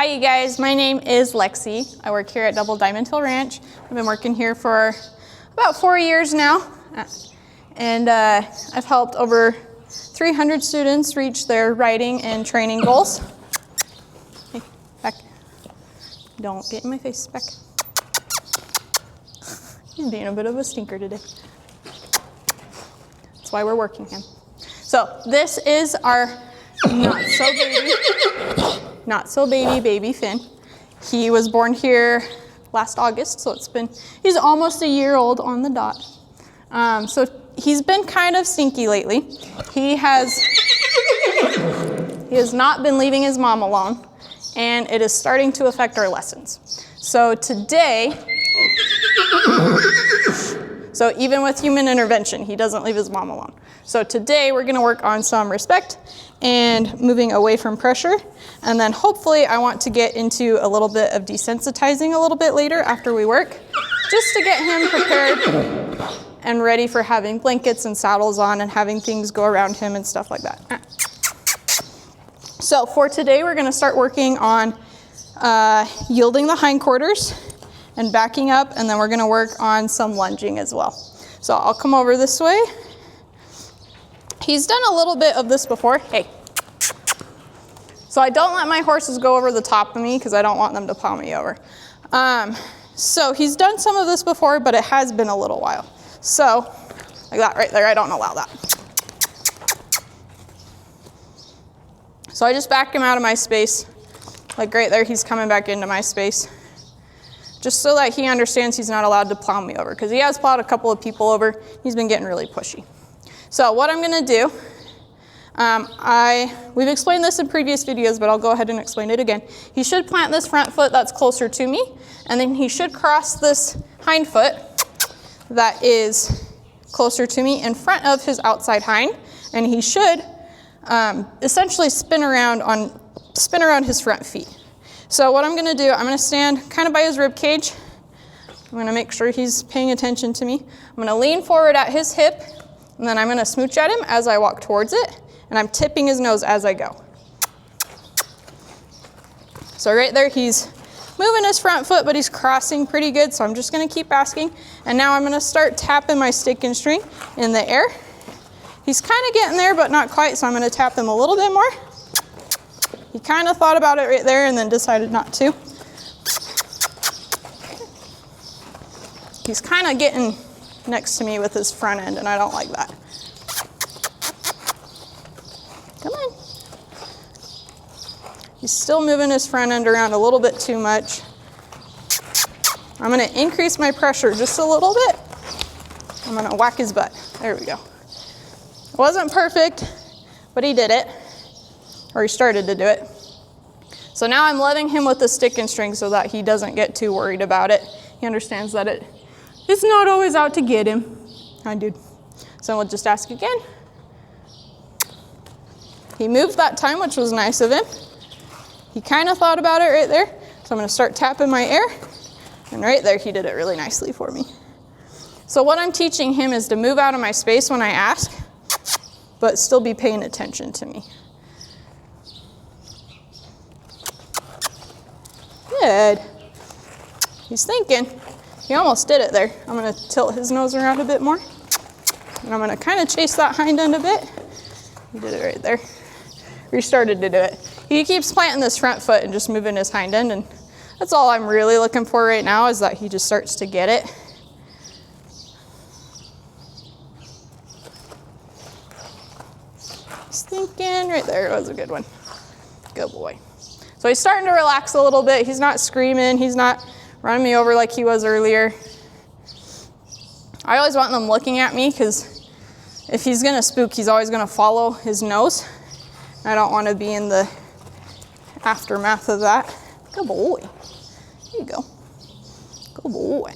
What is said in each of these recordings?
Hi you guys, my name is Lexi. I work here at Double Diamond Hill Ranch. I've been working here for about 4 years now. And I've helped over 300 students reach their riding and training goals. Hey, back. Don't get in my face, back. He's being a bit of a stinker today. That's why we're working him. So this is our not so baby Finn. He was born here last August, so he's almost a year old on the dot. So he's been kind of stinky lately. He has not been leaving his mom alone, and it is starting to affect our lessons. So today, even with human intervention, he doesn't leave his mom alone. So today we're gonna work on some respect and moving away from pressure. And then hopefully I want to get into a little bit of desensitizing a little bit later after we work, just to get him prepared and ready for having blankets and saddles on and having things go around him and stuff like that. So for today, we're gonna start working on yielding the hindquarters and backing up, and then we're gonna work on some lunging as well. So I'll come over this way. He's done a little bit of this before. Hey. So I don't let my horses go over the top of me because I don't want them to plow me over. So he's done some of this before, but it has been a little while. So, like that right there, I don't allow that. So I just back him out of my space. Like right there, he's coming back into my space. Just so that he understands he's not allowed to plow me over, because he has plowed a couple of people over. He's been getting really pushy. So what I'm gonna do, we've explained this in previous videos, but I'll go ahead and explain it again. He should plant this front foot that's closer to me, and then he should cross this hind foot that is closer to me in front of his outside hind, and he should essentially spin around his front feet. So what I'm gonna do, I'm gonna stand kind of by his rib cage. I'm gonna make sure he's paying attention to me. I'm gonna lean forward at his hip, and then I'm gonna smooch at him as I walk towards it, and I'm tipping his nose as I go. So right there, he's moving his front foot, but he's crossing pretty good, so I'm just gonna keep asking. And now I'm gonna start tapping my stick and string in the air. He's kind of getting there, but not quite, so I'm gonna tap him a little bit more. He kind of thought about it right there and then decided not to. He's kind of getting next to me with his front end, and I don't like that. Come on. He's still moving his front end around a little bit too much. I'm gonna increase my pressure just a little bit. I'm gonna whack his butt. There we go. It wasn't perfect, but he did it, or he started to do it. So now I'm letting him with the stick and string so that he doesn't get too worried about it. He understands that it's not always out to get him. Hi, dude. So we'll just ask again. He moved that time, which was nice of him. He kind of thought about it right there. So I'm gonna start tapping my air. And right there, he did it really nicely for me. So what I'm teaching him is to move out of my space when I ask, but still be paying attention to me. Good. He's thinking. He almost did it there. I'm gonna tilt his nose around a bit more. And I'm gonna kind of chase that hind end a bit. He did it right there. He started to do it. He keeps planting this front foot and just moving his hind end, and that's all I'm really looking for right now, is that he just starts to get it. He's thinking, right there, it was a good one. Good boy. So he's starting to relax a little bit. He's not screaming, he's not running me over like he was earlier. I always want them looking at me, because if he's gonna spook, he's always gonna follow his nose. I don't want to be in the aftermath of that. Good boy. There you go. Good boy.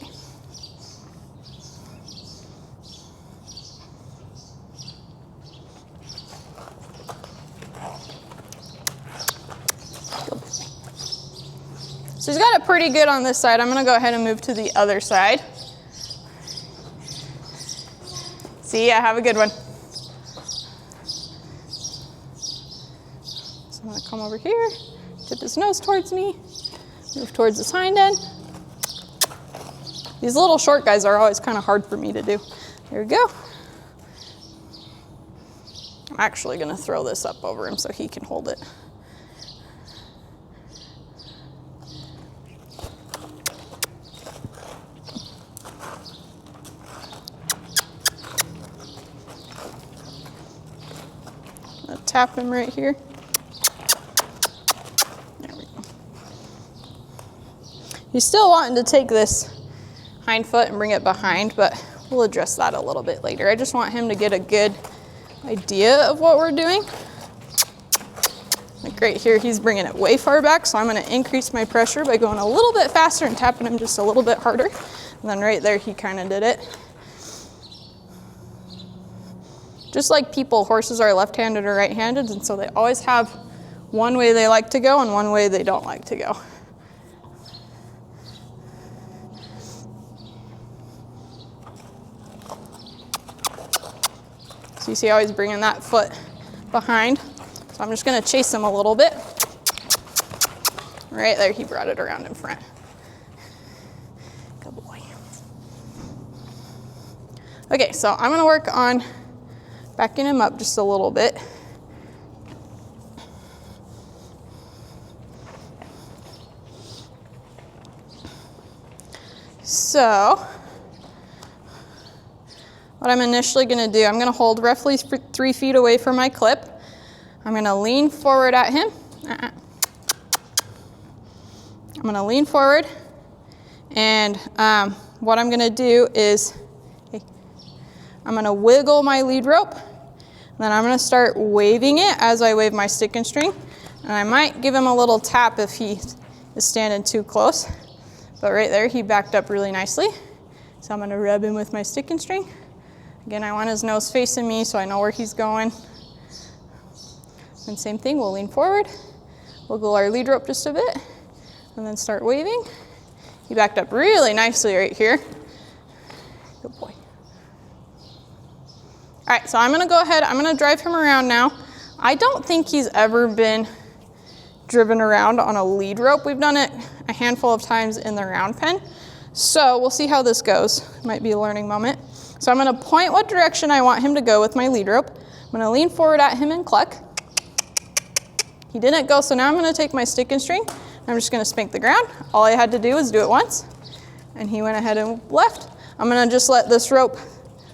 So he's got it pretty good on this side. I'm gonna go ahead and move to the other side. See ya, have a good one. So I'm gonna come over here, Tip his nose towards me. Move towards his hind end. These little short guys are always kind of hard for me to do. There we go. I'm actually going to throw this up over him so he can hold it. I'll tap him right here. There we go. He's still wanting to take this hind foot and bring it behind, but we'll address that a little bit later. I just want him to get a good idea of what we're doing. Like right here, he's bringing it way far back, so I'm going to increase my pressure by going a little bit faster and tapping him just a little bit harder. And then right there, he kind of did it. Just like people, horses are left-handed or right-handed, and so they always have one way they like to go and one way they don't like to go. So you see how he's bringing that foot behind. So I'm just going to chase him a little bit. Right there, he brought it around in front. Good boy. Okay, so I'm going to work on backing him up just a little bit. So what I'm initially going to do, I'm going to hold roughly 3 feet away from my clip. I'm going to lean forward at him. I'm going to lean forward, and what I'm going to do is I'm going to wiggle my lead rope, and then I'm going to start waving it as I wave my stick and string. And I might give him a little tap if he is standing too close. But right there, he backed up really nicely. So I'm going to rub him with my stick and string. Again, I want his nose facing me so I know where he's going. And same thing, we'll lean forward, wiggle our lead rope just a bit, and then start waving. He backed up really nicely right here. Good boy. All right, so I'm going to go ahead, I'm going to drive him around now. I don't think he's ever been driven around on a lead rope. We've done it a handful of times in the round pen. So we'll see how this goes. It might be a learning moment. So I'm going to point what direction I want him to go with my lead rope. I'm going to lean forward at him and cluck. He didn't go, so now I'm going to take my stick and string. I'm just going to spank the ground. All I had to do was do it once, and he went ahead and left. I'm going to just let this rope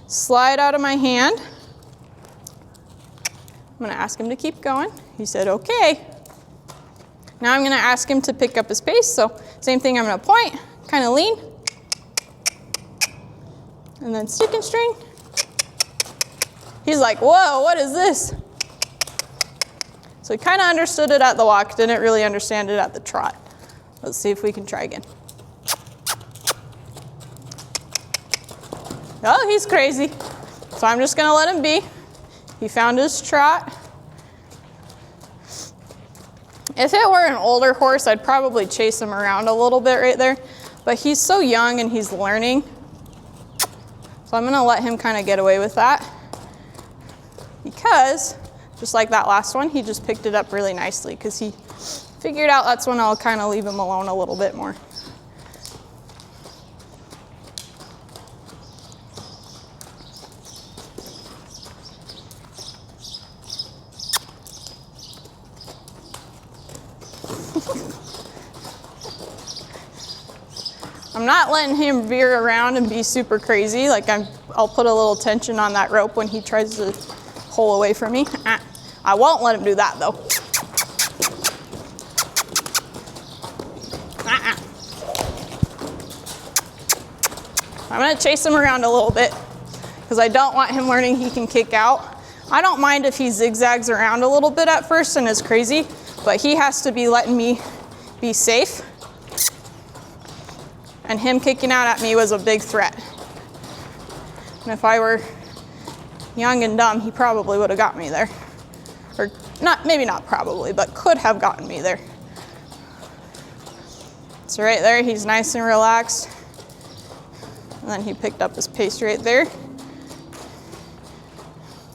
slide out of my hand. I'm going to ask him to keep going. He said, okay. Now I'm going to ask him to pick up his pace. So same thing, I'm going to point, kind of lean, and then stick and string. He's like, whoa, what is this? So he kind of understood it at the walk, didn't really understand it at the trot. Let's see if we can try again. Oh, he's crazy. So I'm just going to let him be. He found his trot. If it were an older horse, I'd probably chase him around a little bit right there. But he's so young and he's learning. So I'm going to let him kind of get away with that. Because, just like that last one, he just picked it up really nicely because he figured out that's when I'll kind of leave him alone a little bit more. I'm not letting him veer around and be super crazy. Like I'll put a little tension on that rope when he tries to pull away from me. I won't let him do that though. I'm gonna chase him around a little bit because I don't want him learning he can kick out. I don't mind if he zigzags around a little bit at first and is crazy, but he has to be letting me be safe. And him kicking out at me was a big threat. And if I were young and dumb, he probably would have got me there. Or not, maybe not probably, but could have gotten me there. So right there, he's nice and relaxed. And then he picked up his pace right there.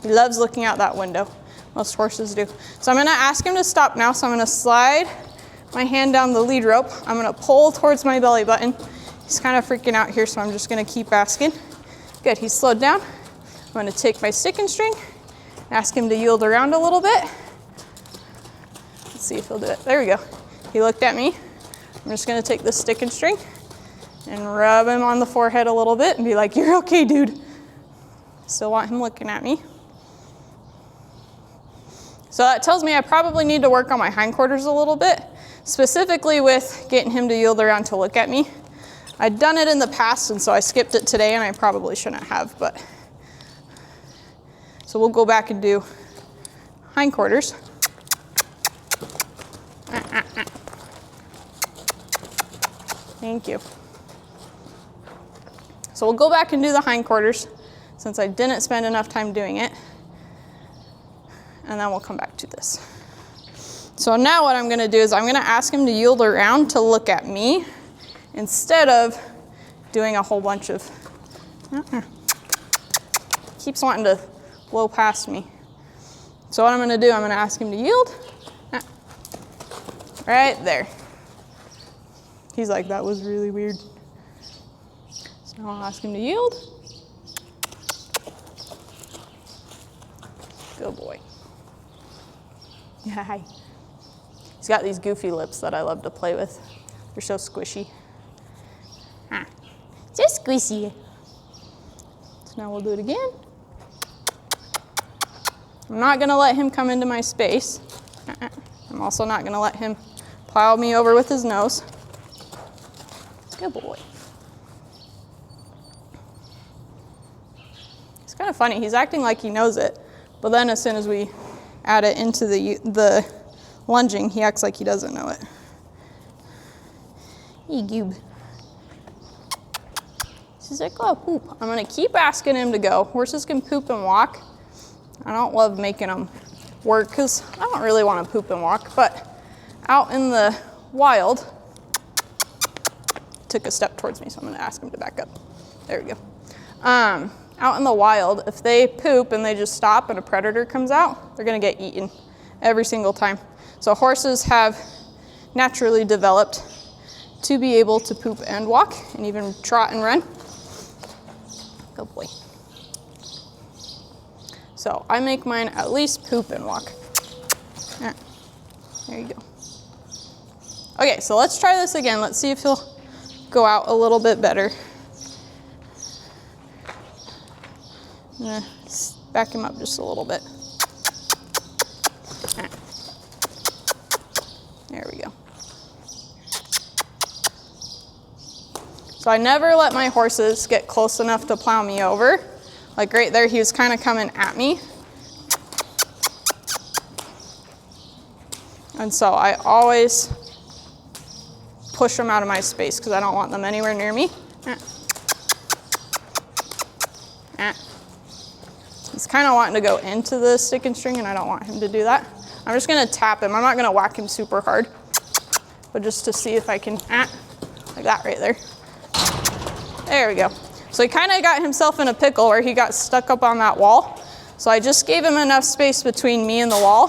He loves looking out that window. Most horses do. So I'm gonna ask him to stop now. So I'm gonna slide my hand down the lead rope. I'm gonna pull towards my belly button. He's kind of freaking out here, so I'm just gonna keep asking. Good, he's slowed down. I'm gonna take my stick and string, ask him to yield around a little bit. Let's see if he'll do it. There we go. He looked at me. I'm just gonna take the stick and string and rub him on the forehead a little bit and be like, you're okay, dude. Still want him looking at me. So that tells me I probably need to work on my hindquarters a little bit, specifically with getting him to yield around to look at me. I'd done it in the past, and so I skipped it today, and I probably shouldn't have, but. So we'll go back and do hindquarters. Thank you. So we'll go back and do the hindquarters since I didn't spend enough time doing it. And then we'll come back to this. So now what I'm gonna do is I'm gonna ask him to yield around to look at me instead of doing a whole bunch of, keeps wanting to blow past me. So what I'm gonna do, I'm gonna ask him to yield. Right there. He's like, that was really weird. So now I'll ask him to yield. Good boy. Yeah, hi. He's got these goofy lips that I love to play with. They're so squishy. Just squishy. So now we'll do it again. I'm not gonna let him come into my space. I'm also not gonna let him plow me over with his nose. Good boy. It's kind of funny. He's acting like he knows it, but then as soon as we add it into the lunging, he acts like he doesn't know it. Hey, goob. He's like, oh, poop. I'm gonna keep asking him to go. Horses can poop and walk. I don't love making them work because I don't really want to poop and walk, but out in the wild, took a step towards me, so I'm gonna ask him to back up. There we go. Out in the wild, if they poop and they just stop and a predator comes out, they're gonna get eaten every single time. So horses have naturally developed to be able to poop and walk and even trot and run. Good boy. So I make mine at least poop and walk. There you go. Okay, so let's try this again. Let's see if he'll go out a little bit better. I'm gonna back him up just a little bit. There we go. So I never let my horses get close enough to plow me over. Like right there, he was kind of coming at me. And so I always push them out of my space because I don't want them anywhere near me. He's kind of wanting to go into the stick and string, and I don't want him to do that. I'm just gonna tap him. I'm not gonna whack him super hard, but just to see if I can, like that right there. There we go. So he kind of got himself in a pickle where he got stuck up on that wall. So I just gave him enough space between me and the wall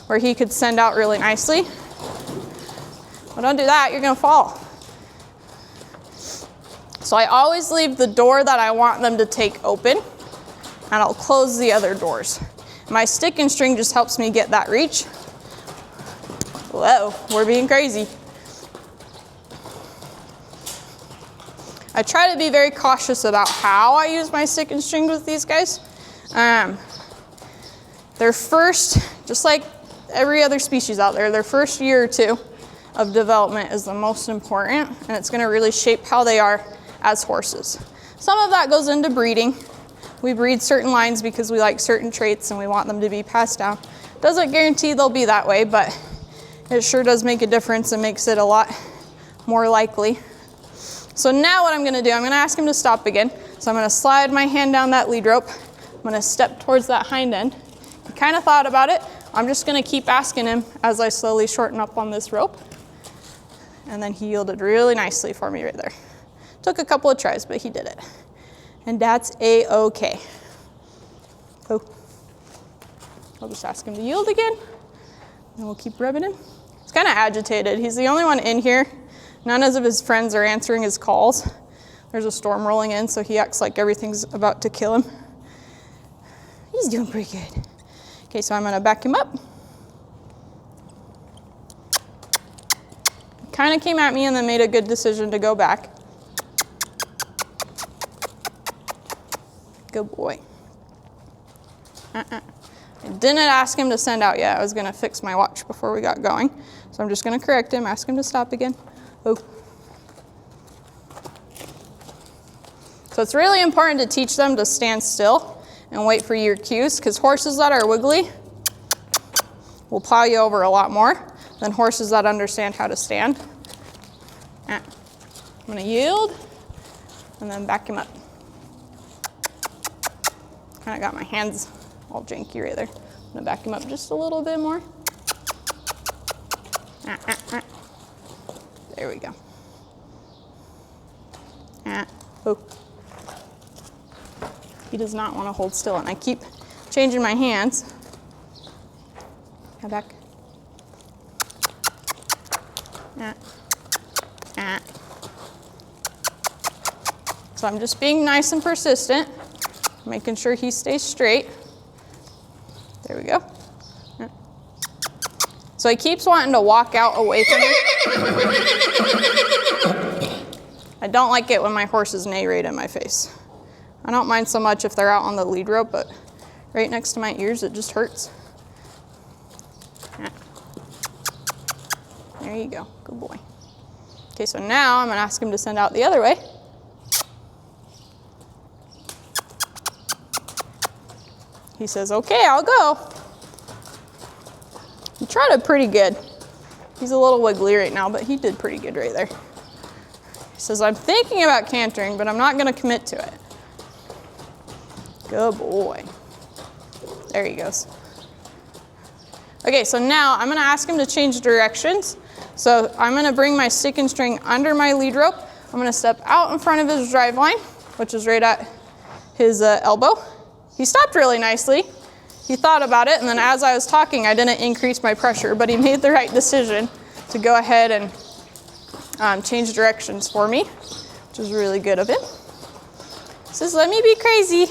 where he could send out really nicely. But don't do that, you're gonna fall. So I always leave the door that I want them to take open, and I'll close the other doors. My stick and string just helps me get that reach. Whoa, we're being crazy. I try to be very cautious about how I use my stick and string with these guys. Their first, just like every other species out there, their first year or two of development is the most important, and it's gonna really shape how they are as horses. Some of that goes into breeding. We breed certain lines because we like certain traits and we want them to be passed down. Doesn't guarantee they'll be that way, but it sure does make a difference and makes it a lot more likely. So now what I'm gonna do, I'm gonna ask him to stop again. So I'm gonna slide my hand down that lead rope. I'm gonna step towards that hind end. He kind of thought about it. I'm just gonna keep asking him as I slowly shorten up on this rope. And then he yielded really nicely for me right there. Took a couple of tries, but he did it. And that's A-okay. Oh. I'll just ask him to yield again, and we'll keep rubbing him. He's kind of agitated. He's the only one in here. None of his friends are answering his calls. There's a storm rolling in, so he acts like everything's about to kill him. He's doing pretty good. Okay, so I'm gonna back him up. Kind of came at me and then made a good decision to go back. Good boy. I didn't ask him to send out yet. I was gonna fix my watch before we got going. So I'm just gonna correct him, ask him to stop again. Oh. So it's really important to teach them to stand still and wait for your cues, because horses that are wiggly will plow you over a lot more than horses that understand how to stand. I'm gonna yield and then back him up. Kind of got my hands all janky right there. I'm gonna back him up just a little bit more. There we go. Oh. He does not want to hold still, and I keep changing my hands. Come back. So I'm just being nice and persistent, making sure he stays straight. There we go. So he keeps wanting to walk out away from me. I don't like it when my horses neigh right in my face. I don't mind so much if they're out on the lead rope, but right next to my ears, it just hurts. There you go, good boy. Okay, so now I'm gonna ask him to send out the other way. He says, okay, I'll go. He trotted pretty good. He's a little wiggly right now, but he did pretty good right there. He says, I'm thinking about cantering, but I'm not gonna commit to it. Good boy. There he goes. Okay, so now I'm gonna ask him to change directions. So I'm gonna bring my stick and string under my lead rope. I'm gonna step out in front of his drive line, which is right at his elbow. He stopped really nicely. He thought about it, and then as I was talking, I didn't increase my pressure, but he made the right decision to go ahead and change directions for me, which is really good of him. He says, let me be crazy.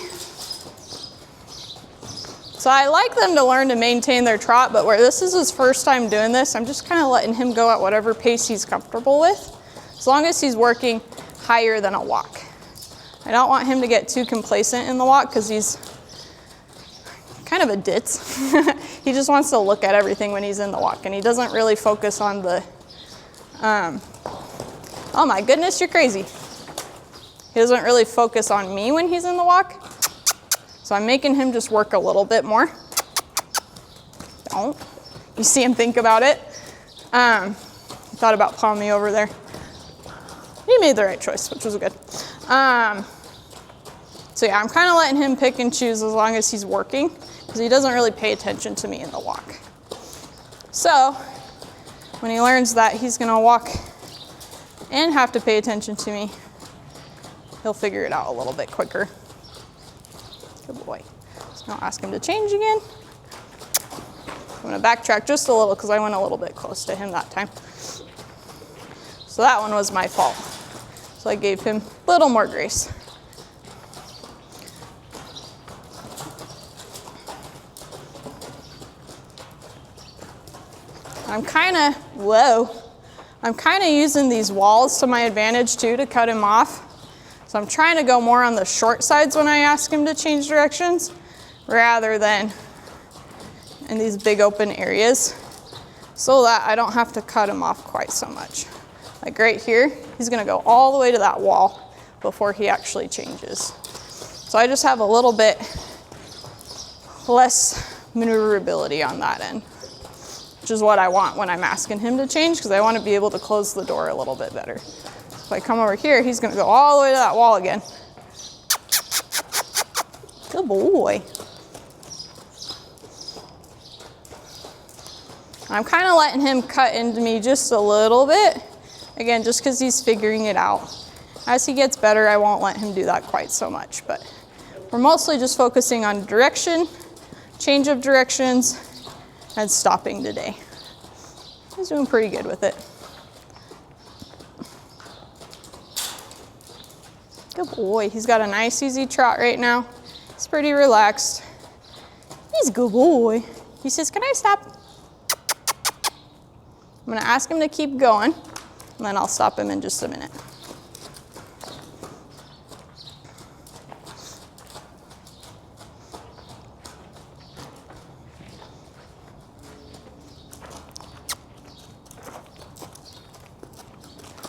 So I like them to learn to maintain their trot, but where this is his first time doing this, I'm just kind of letting him go at whatever pace he's comfortable with, as long as he's working higher than a walk. I don't want him to get too complacent in the walk because he's kind of a ditz. He just wants to look at everything when he's in the walk, and he doesn't really focus on the, oh my goodness, you're crazy. He doesn't really focus on me when he's in the walk. So I'm making him just work a little bit more. Don't. You see him think about it. He thought about pawing me over there. He made the right choice, which was good. So yeah, I'm kind of letting him pick and choose as long as he's working, because he doesn't really pay attention to me in the walk. So when he learns that he's gonna walk and have to pay attention to me, he'll figure it out a little bit quicker. Good boy. So I'll ask him to change again. I'm gonna backtrack just a little because I went a little bit close to him that time. So that one was my fault. So I gave him a little more grace. I'm kind of using these walls to my advantage too to cut him off. So I'm trying to go more on the short sides when I ask him to change directions, rather than in these big open areas, so that I don't have to cut him off quite so much. Like right here, he's gonna go all the way to that wall before he actually changes. So I just have a little bit less maneuverability on that end, which is what I want when I'm asking him to change, because I want to be able to close the door a little bit better. If I come over here, he's gonna go all the way to that wall again. Good boy. I'm kind of letting him cut into me just a little bit, again, just because he's figuring it out. As he gets better, I won't let him do that quite so much, but we're mostly just focusing on direction, change of directions, and stopping today. He's doing pretty good with it. Good boy. He's got a nice easy trot right now. He's pretty relaxed. He's a good boy. He says, can I stop? I'm gonna ask him to keep going, and then I'll stop him in just a minute.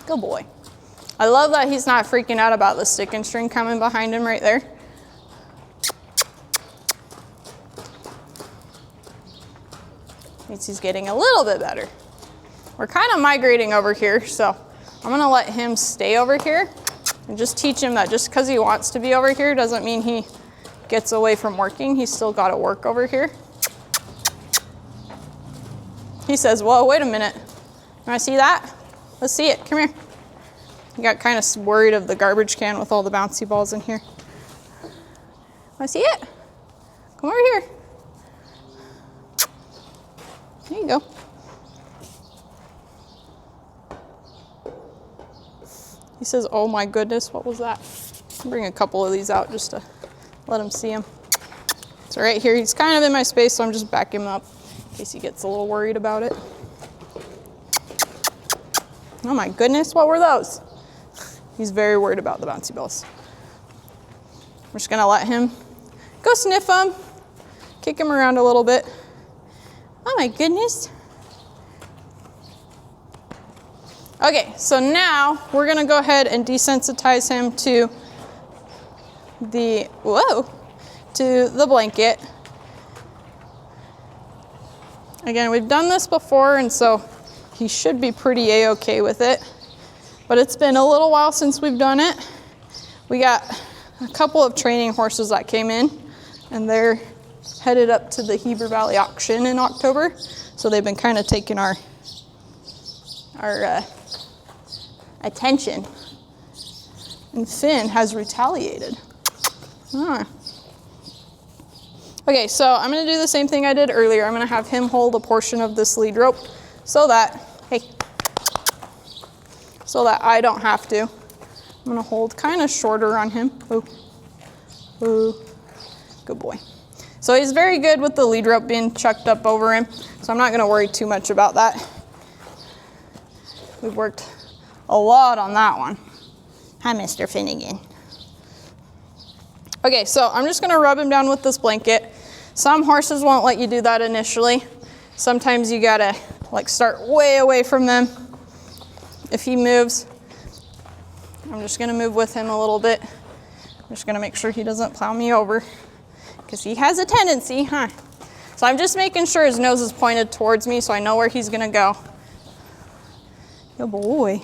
Good boy. I love that he's not freaking out about the stick and string coming behind him right there. Means he's getting a little bit better. We're kind of migrating over here, so I'm gonna let him stay over here and just teach him that just because he wants to be over here doesn't mean he gets away from working. He's still got to work over here. He says, whoa, wait a minute. Want to see that? Let's see it. Come here. He got kind of worried of the garbage can with all the bouncy balls in here. Want to see it? Come over here. There you go. He says, oh my goodness, what was that? I'll bring a couple of these out just to let him see them. So right here, he's kind of in my space, so I'm just backing him up in case he gets a little worried about it. Oh my goodness, what were those? He's very worried about the bouncy balls. We're just gonna let him go sniff them, kick him around a little bit. Oh my goodness. Okay, so now we're gonna go ahead and desensitize him to the, to the blanket. Again, we've done this before, and so he should be pretty A-okay with it. But it's been a little while since we've done it. We got a couple of training horses that came in, and they're headed up to the Heber Valley auction in October. So they've been kind of taking our attention. And Finn has retaliated. Okay, so I'm gonna do the same thing I did earlier. I'm gonna have him hold a portion of this lead rope so that, so that I don't have to. I'm gonna hold kind of shorter on him. Good boy. So he's very good with the lead rope being chucked up over him, so I'm not gonna worry too much about that. We've worked a lot on that one. Hi, Mr. Finnegan. Okay, so I'm just gonna rub him down with this blanket. Some horses won't let you do that initially. Sometimes you gotta start way away from them. If he moves, I'm just gonna move with him a little bit. I'm just gonna make sure he doesn't plow me over, because he has a tendency, So I'm just making sure his nose is pointed towards me so I know where he's gonna go. Good boy.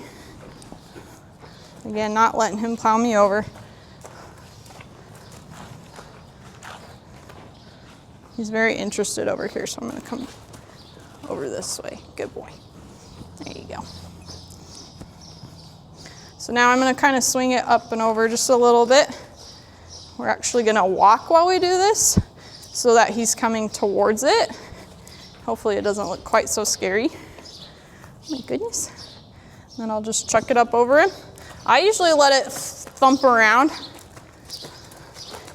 Again, not letting him plow me over. He's very interested over here, so I'm gonna come over this way. Good boy. There you go. So now I'm gonna kind of swing it up and over just a little bit. We're actually gonna walk while we do this so that he's coming towards it. Hopefully it doesn't look quite so scary. Oh my goodness. And then I'll just chuck it up over him. I usually let it thump around.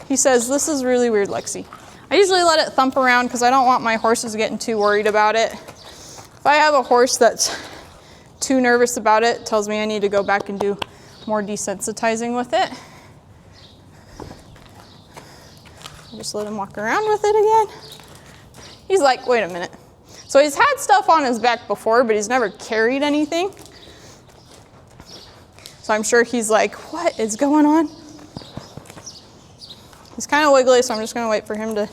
He says, this is really weird, Lexi. I usually let it thump around because I don't want my horses getting too worried about it. If I have a horse that's too nervous about it, it tells me I need to go back and do more desensitizing with it. I'll just let him walk around with it again. He's like, wait a minute. So he's had stuff on his back before, but he's never carried anything. So I'm sure he's like, what is going on? He's kind of wiggly, so I'm just gonna wait for him to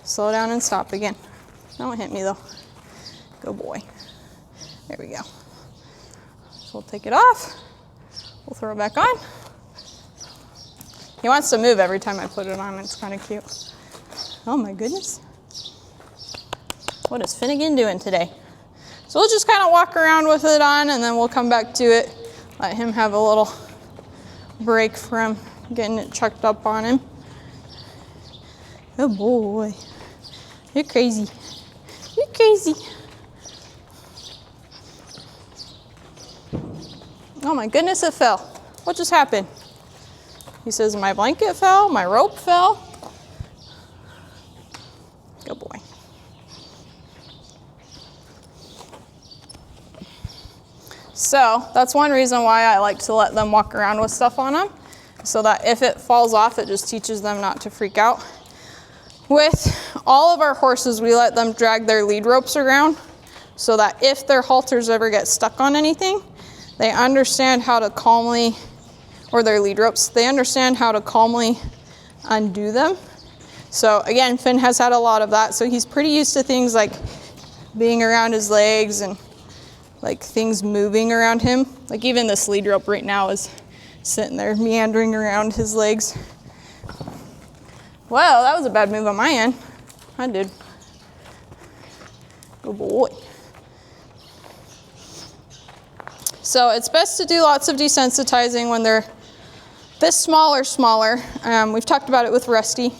slow down and stop again. Don't hit me though. Good boy. There we go. So we'll take it off. We'll throw it back on. He wants to move every time I put it on. It's kind of cute. Oh my goodness. What is Finnegan doing today? So we'll just kind of walk around with it on, and then we'll come back to it. Let him have a little break from getting it chucked up on him. Good boy. You're crazy. You're crazy. Oh my goodness, it fell. What just happened? He says, my blanket fell, my rope fell. Good boy. So that's one reason why I like to let them walk around with stuff on them, so that if it falls off, it just teaches them not to freak out. With all of our horses, we let them drag their lead ropes around so that if their halters ever get stuck on anything, they understand how to calmly, or their lead ropes, they understand how to calmly undo them. So again, Finn has had a lot of that, so he's pretty used to things like being around his legs and like things moving around him. Like even this lead rope right now is sitting there meandering around his legs. Well, that was a bad move on my end. I did. Good boy. So it's best to do lots of desensitizing when they're this small or smaller. We've talked about it with Rusty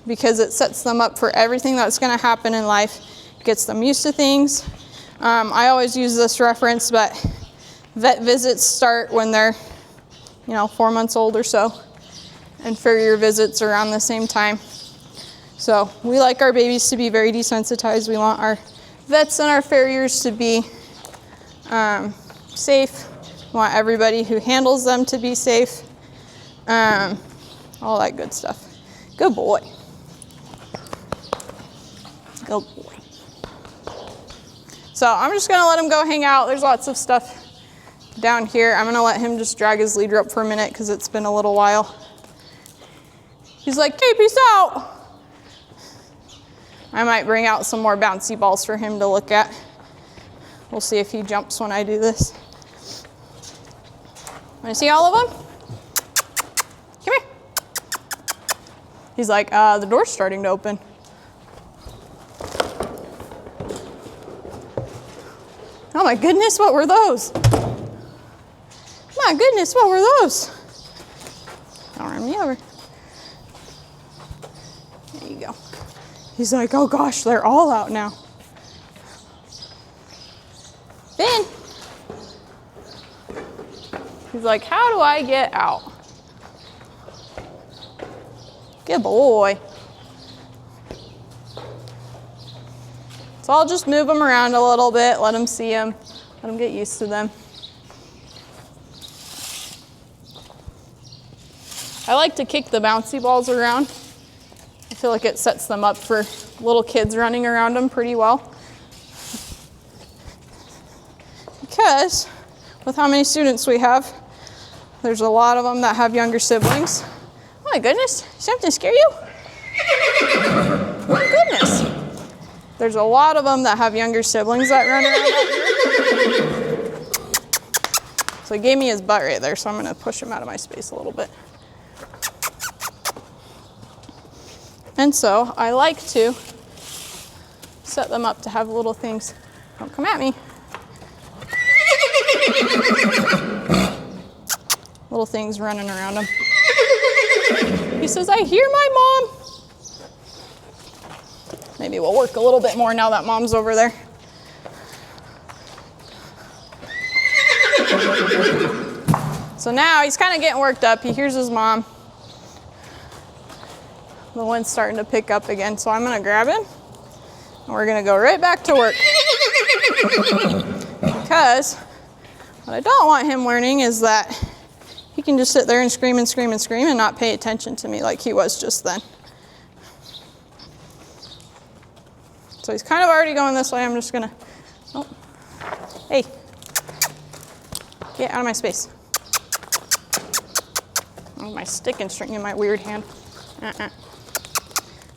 because it sets them up for everything that's going to happen in life, gets them used to things. I always use this reference, but vet visits start when they're, 4 months old or so, and farrier visits around the same time. So we like our babies to be very desensitized. We want our vets and our farriers to be safe. We want everybody who handles them to be safe. All that good stuff. Good boy. Good boy. So I'm just gonna let him go hang out. There's lots of stuff down here. I'm gonna let him just drag his lead rope for a minute because it's been a little while. He's like, hey, peace out. I might bring out some more bouncy balls for him to look at. We'll see if he jumps when I do this. Want to see all of them? Come here. He's like, the door's starting to open. Oh my goodness, what were those? My goodness, what were those? Don't run me over. There you go. He's like, oh gosh, they're all out now. Finn. He's like, how do I get out? Good boy. So I'll just move them around a little bit, let them see them, let them get used to them. I like to kick the bouncy balls around. I feel like it sets them up for little kids running around them pretty well. Because with how many students we have, there's a lot of them that have younger siblings. Oh my goodness, something scare you? Oh my goodness. There's a lot of them that have younger siblings that run around out here. So he gave me his butt right there, so I'm gonna push him out of my space a little bit. And so I like to set them up to have little things. Don't come at me. Little things running around him. He says, I hear my mom. Maybe we'll work a little bit more now that mom's over there. So now he's kind of getting worked up. He hears his mom. The wind's starting to pick up again, so I'm gonna grab him and we're gonna go right back to work. Because what I don't want him learning is that he can just sit there and scream and scream and scream and not pay attention to me like he was just then. So he's kind of already going this way. I'm just gonna, oh, hey, get out of my space. Oh, my stick and string in my weird hand.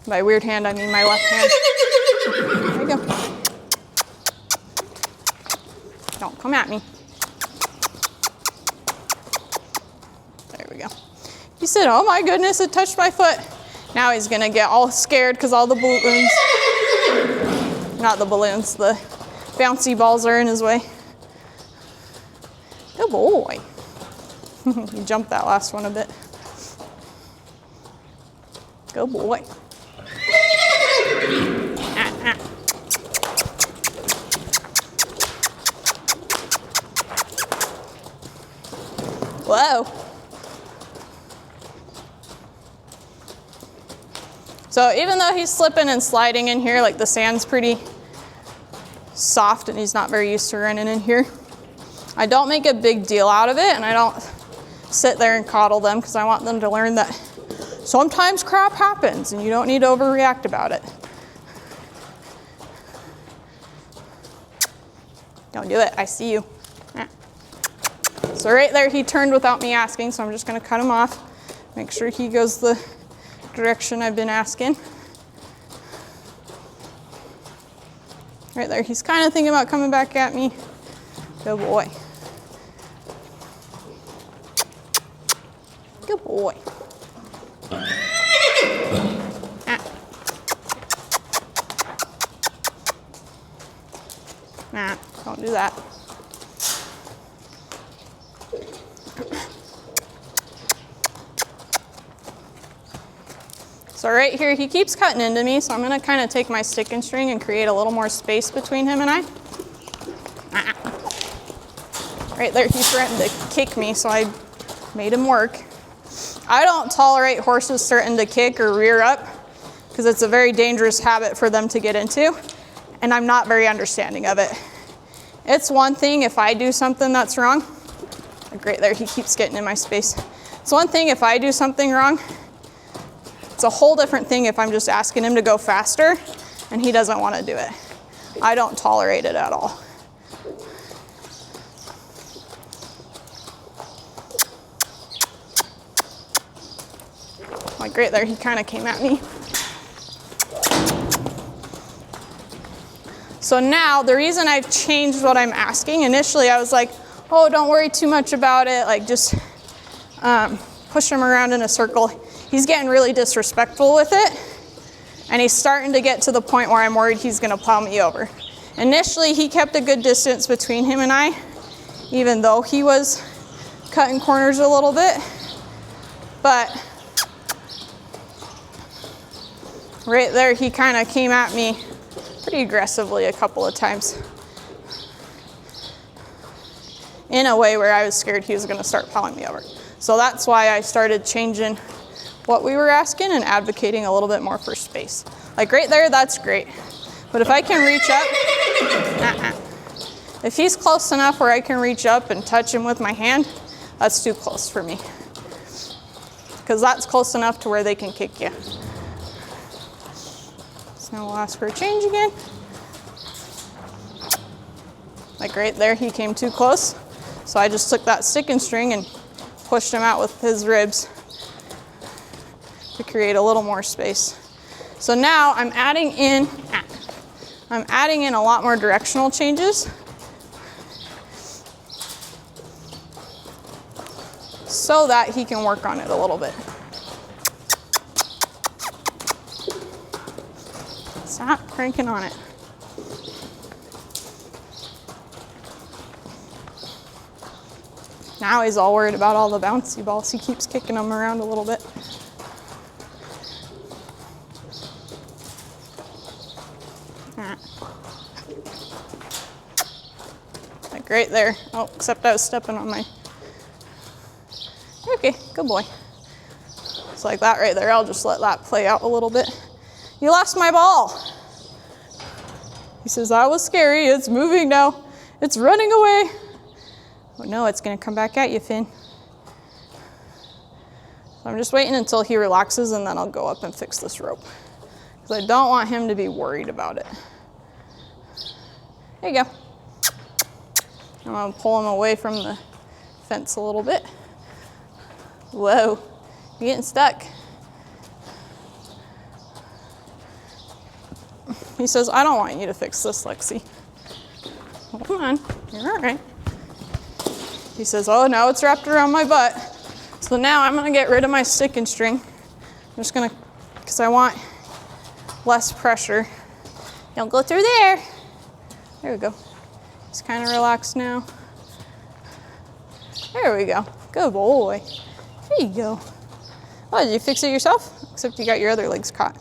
By weird hand, I mean my left hand. There you go. Don't come at me. There we go. He said, oh my goodness, it touched my foot. Now he's gonna get all scared because all the balloons, not the balloons, the bouncy balls are in his way. Good boy. You jumped that last one a bit. Good boy. Whoa. So even though he's slipping and sliding in here, like the sand's pretty soft and he's not very used to running in here, I don't make a big deal out of it, and I don't sit there and coddle them, because I want them to learn that sometimes crap happens and you don't need to overreact about it. Don't do it, I see you. So right there he turned without me asking, so I'm just gonna cut him off. Make sure he goes the direction I've been asking. Right there, he's kind of thinking about coming back at me. Good boy. Good boy. Nah, don't do that. So right here, he keeps cutting into me, so I'm gonna kind of take my stick and string and create a little more space between him and I. Right there, he threatened to kick me, so I made him work. I don't tolerate horses starting to kick or rear up, because it's a very dangerous habit for them to get into, and I'm not very understanding of it. It's one thing if I do something that's wrong. Right there, he keeps getting in my space. It's one thing if I do something wrong. It's a whole different thing if I'm just asking him to go faster and he doesn't want to do it. I don't tolerate it at all. Like right there, he kind of came at me. So now the reason I've changed what I'm asking, initially I was like, oh, don't worry too much about it, like just push him around in a circle. He's getting really disrespectful with it, and he's starting to get to the point where I'm worried he's gonna plow me over. Initially, he kept a good distance between him and I, even though he was cutting corners a little bit. But right there, he kind of came at me pretty aggressively a couple of times, in a way where I was scared he was gonna start plowing me over. So that's why I started changing what we were asking and advocating a little bit more for space. Like right there, that's great. But if I can reach up, if he's close enough where I can reach up and touch him with my hand, that's too close for me. Because that's close enough to where they can kick you. So now we'll ask for a change again. Like right there, he came too close. So I just took that stick and string and pushed him out with his ribs to create a little more space. So now I'm adding in a lot more directional changes so that he can work on it a little bit. Stop cranking on it. Now he's all worried about all the bouncy balls. He keeps kicking them around a little bit. Like right there. Oh, except I was stepping on my... Okay, good boy. It's like that right there. I'll just let that play out a little bit. You lost my ball. He says, that was scary. It's moving now. It's running away. Oh no, it's gonna come back at you, Finn. So I'm just waiting until he relaxes and then I'll go up and fix this rope. Because I don't want him to be worried about it. There you go. I'm gonna pull him away from the fence a little bit. Whoa, you're getting stuck. He says, I don't want you to fix this, Lexi. Come on, you're all right. He says, oh, now it's wrapped around my butt. So now I'm gonna get rid of my stick and string. I'm just gonna, because I want less pressure. Don't go through there. There we go. He's kind of relaxed now. There we go. Good boy. There you go. Oh, did you fix it yourself? Except you got your other legs caught.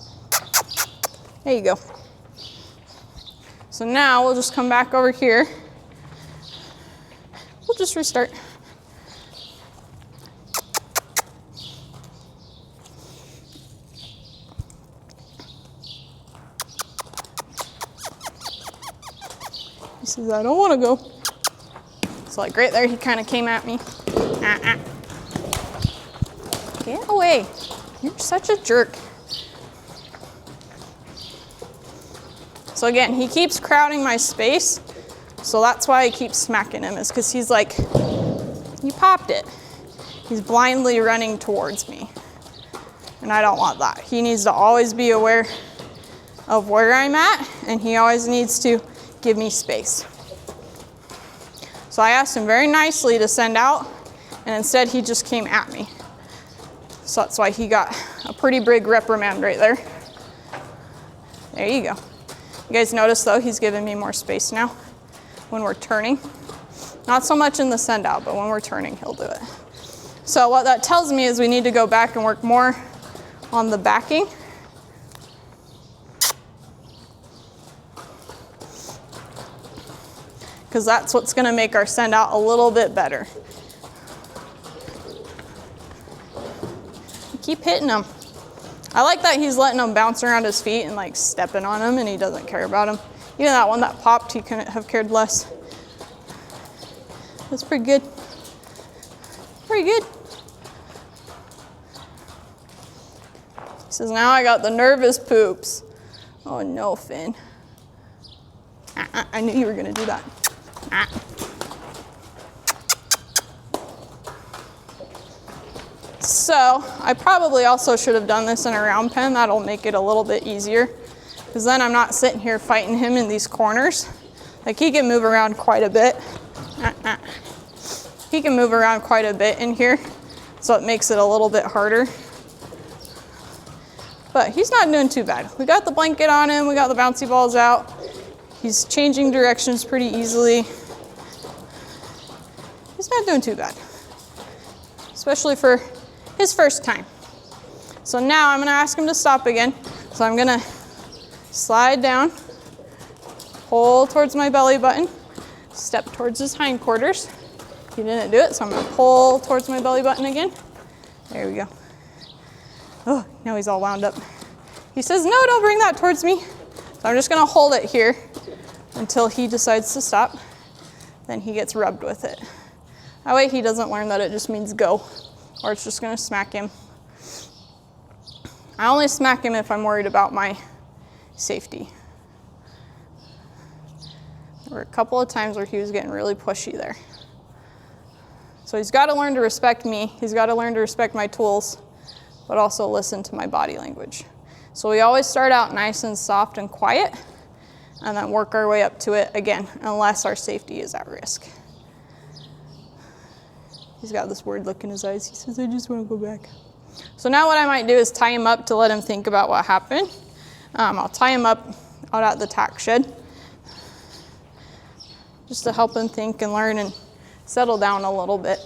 There you go. So now we'll just come back over here. We'll just restart. says, I don't want to go. So like right there, he kind of came at me. Get away. You're such a jerk. So again, he keeps crowding my space. So that's why I keep smacking him, is because he's like, you popped it. He's blindly running towards me. And I don't want that. He needs to always be aware of where I'm at, and he always needs to give me space. So I asked him very nicely to send out, and instead he just came at me. So that's why he got a pretty big reprimand right there. There you go. You guys notice though, he's giving me more space now when we're turning. Not so much in the send out, but when we're turning, he'll do it. So what that tells me is we need to go back and work more on the backing. Because that's what's going to make our send out a little bit better. Keep hitting him. I like that he's letting him bounce around his feet and like stepping on him, and he doesn't care about him. Even that one that popped, he couldn't have cared less. That's pretty good. Pretty good. He says, now I got the nervous poops. Oh no, Finn. I knew you were gonna do that. So I probably also should have done this in a round pen. That'll make it a little bit easier, because then I'm not sitting here fighting him in these corners. Like he can move around quite a bit. He can move around quite a bit in here, so it makes it a little bit harder. But he's not doing too bad. We got the blanket on him, we got the bouncy balls out. He's changing directions pretty easily. He's not doing too bad, especially for his first time. So now I'm gonna ask him to stop again. So I'm gonna slide down, pull towards my belly button, step towards his hindquarters. He didn't do it, so I'm gonna pull towards my belly button again. There we go. Oh, now he's all wound up. He says, no, don't bring that towards me. So I'm just gonna hold it here until he decides to stop. Then he gets rubbed with it. That way he doesn't learn that it just means go, or it's just gonna smack him. I only smack him if I'm worried about my safety. There were a couple of times where he was getting really pushy there. So he's got to learn to respect me. He's got to learn to respect my tools, but also listen to my body language. So we always start out nice and soft and quiet, and then work our way up to it again, unless our safety is at risk. He's got this weird look in his eyes. He says, I just want to go back. So now what I might do is tie him up to let him think about what happened. I'll tie him up out at the tack shed, just to help him think and learn and settle down a little bit.